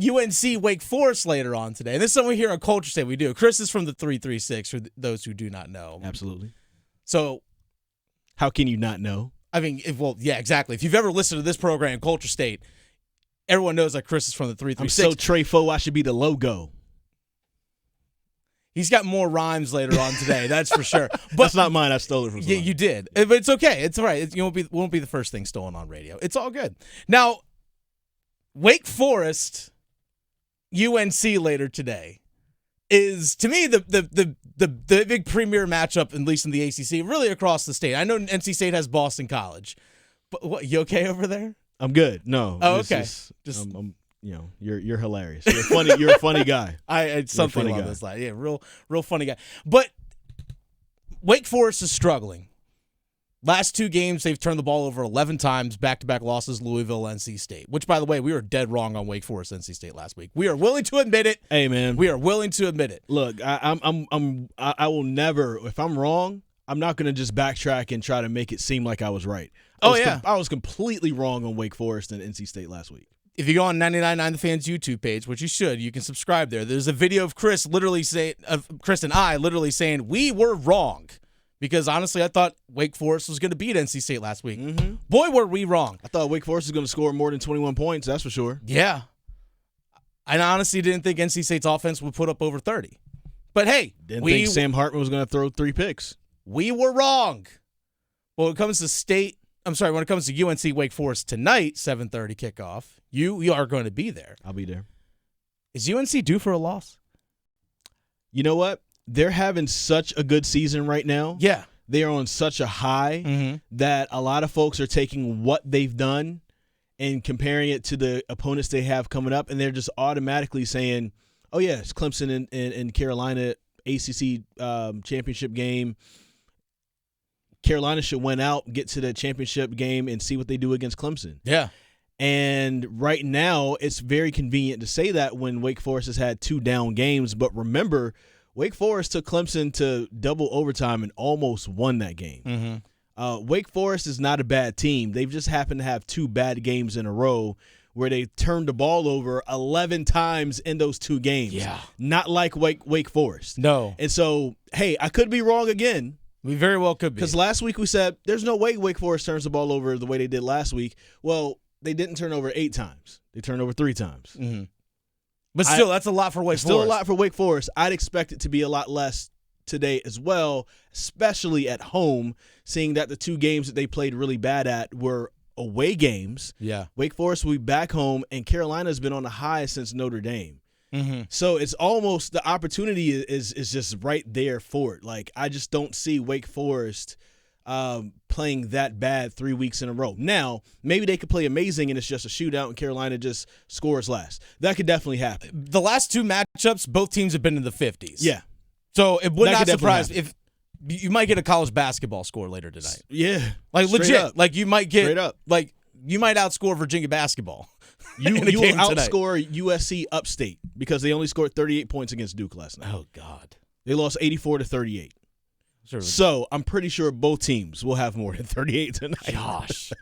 UNC Wake Forest later on today. And this is something here on Culture State we do. Chris is from the 336 for those who do not know. Absolutely. So how can you not know? I mean, yeah, exactly. If you've ever listened to this program, Culture State, everyone knows that Chris is from the 336. I'm so Trey-fo, I should be the logo. He's got more rhymes later on today, that's for sure. But that's not mine. I stole it from someone. Yeah, you did. But it's okay. It's all right. It won't be the first thing stolen on radio. It's all good. Now, Wake Forest, UNC later today is, to me, the big premier matchup, at least in the ACC, really across the state. I know NC State has Boston College. But what, you okay over there? I'm good. No. Oh, okay. You're hilarious. You're funny. You're a funny guy. It's something along this line. Yeah, real funny guy. But Wake Forest is struggling. Last 2 games, they've turned the ball over 11 times, back-to-back losses, Louisville, NC State. Which, by the way, we were dead wrong on Wake Forest, NC State last week. We are willing to admit it. Hey, man. We are willing to admit it. Look, I will never. If I'm wrong, I'm not going to just backtrack and try to make it seem like I was right. I was completely wrong on Wake Forest and NC State last week. If you go on 99.9 The Fans YouTube page, which you should, you can subscribe there. There's a video of Chris and I literally saying we were wrong. Because honestly, I thought Wake Forest was going to beat NC State last week. Mm-hmm. Boy, were we wrong. I thought Wake Forest was going to score more than 21 points, that's for sure. Yeah. I honestly didn't think NC State's offense would put up over 30. But hey, didn't think Sam Hartman was going to throw 3 picks. We were wrong. Well, when it comes to UNC Wake Forest tonight, 7:30 kickoff, you are going to be there. I'll be there. Is UNC due for a loss? You know what? They're having such a good season right now. Yeah. They are on such a high that a lot of folks are taking what they've done and comparing it to the opponents they have coming up, and they're just automatically saying, oh, yeah, it's Clemson and Carolina ACC championship game. Carolina should win out, get to the championship game, and see what they do against Clemson. Yeah. And right now, it's very convenient to say that when Wake Forest has had 2 down games. But remember, Wake Forest took Clemson to double overtime and almost won that game. Mm-hmm. Wake Forest is not a bad team. They've just happened to have 2 bad games in a row where they turned the ball over 11 times in those 2 games. Yeah. Not like Wake Forest. No. And so, hey, I could be wrong again. We very well could be. Because last week we said there's no way Wake Forest turns the ball over the way they did last week. Well, they didn't turn over 8 times. They turned over 3 times. Mm-hmm. But still, that's a lot for Wake Forest. Still a lot for Wake Forest. I'd expect it to be a lot less today as well, especially at home, seeing that the 2 games that they played really bad at were away games. Yeah. Wake Forest will be back home, and Carolina's been on the high since Notre Dame. Mm-hmm. So it's almost the opportunity is just right there for it. Like, I just don't see Wake Forest playing that bad 3 weeks in a row. Now, maybe they could play amazing and it's just a shootout and Carolina just scores last. That could definitely happen. The last 2 matchups, both teams have been in the 50s. Yeah. So it would not surprise if you might get a college basketball score later tonight. Yeah. Like Straight legit. up. Like you might get Straight up. like you might outscore Virginia basketball. You will outscore USC upstate because they only scored 38 points against Duke last night. Oh God. They lost 84-38. Sure. So I'm pretty sure both teams will have more than 38 tonight. Gosh.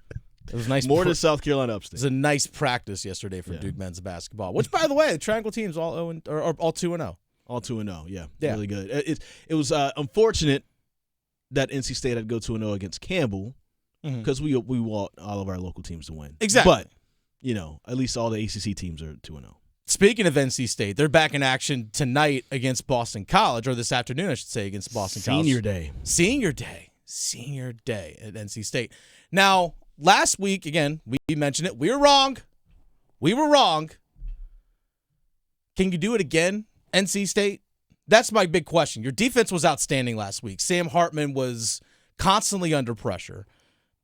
It was nice. More than South Carolina upstate. It was a nice practice yesterday for Duke men's basketball. Which, by the way, the Triangle team's all 2-0. All 2-0, yeah. Yeah. Really good. It was unfortunate that NC State had to go 2-0 against Campbell because we want all of our local teams to win. Exactly. But, at least all the ACC teams are 2-0. Speaking of NC State, they're back in action tonight against Boston College, or this afternoon, I should say, against Boston College. Senior day at NC State. Now, last week, again, we mentioned it. We were wrong. Can you do it again, NC State? That's my big question. Your defense was outstanding last week. Sam Hartman was constantly under pressure.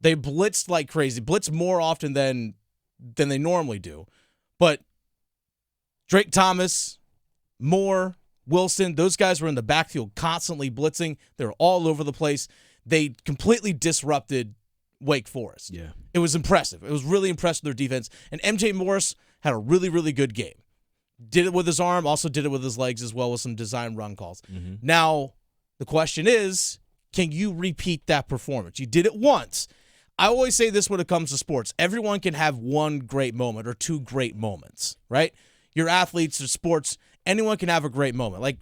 They blitzed like crazy, blitzed more often than they normally do. But Drake Thomas, Moore, Wilson, those guys were in the backfield constantly blitzing. They were all over the place. They completely disrupted Wake Forest. Yeah. It was impressive. It was really impressive with their defense. And MJ Morris had a really, really good game. Did it with his arm, also did it with his legs as well with some design run calls. Mm-hmm. Now, the question is, can you repeat that performance? You did it once. I always say this when it comes to sports. Everyone can have one great moment or 2 great moments, right? your athletes or sports, anyone can have a great moment. Like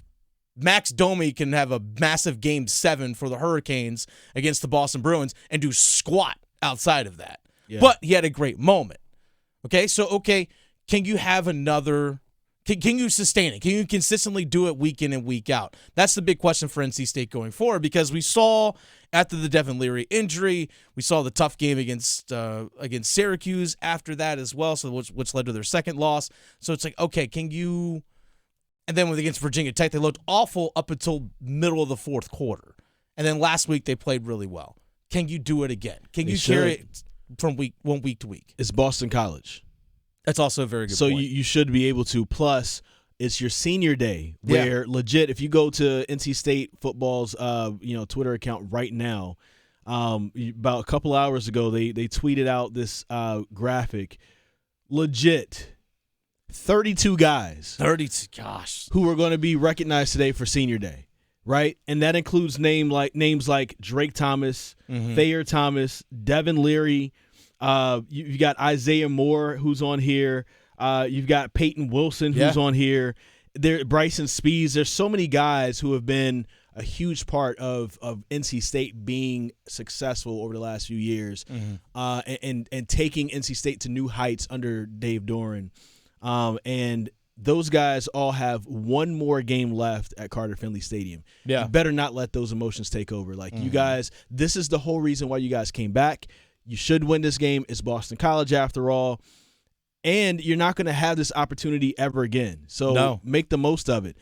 Max Domi can have a massive Game 7 for the Hurricanes against the Boston Bruins and do squat outside of that. Yeah. But he had a great moment. Okay, so, can you have another – can you sustain it? Can you consistently do it week in and week out? That's the big question for NC State going forward, because we saw after the Devin Leary injury, we saw the tough game against Syracuse after that as well, so which led to their second loss. So it's like, okay, can you – and then against Virginia Tech, they looked awful up until middle of the fourth quarter. And then last week, they played really well. Can you do it again? Can you carry it from week to week? It's Boston College. That's also a very good point. So you should be able to. Plus, it's your senior day where legit, if you go to NC State football's Twitter account right now, about a couple hours ago, they tweeted out this graphic. Legit. 32 guys. 32, gosh. Who are going to be recognized today for Senior Day, right? And that includes names like Drake Thomas, Thayer Thomas, Devin Leary. You've got Isaiah Moore, who's on here. You've got Peyton Wilson, who's on here. Bryson Spees. There's so many guys who have been a huge part of NC State being successful over the last few years, and taking NC State to new heights under Dave Doran. And those guys all have one more game left at Carter Finley Stadium. Yeah. You better not let those emotions take over. Like, you guys, this is the whole reason why you guys came back. You should win this game. It's Boston College after all. And you're not going to have this opportunity ever again. So make the most of it.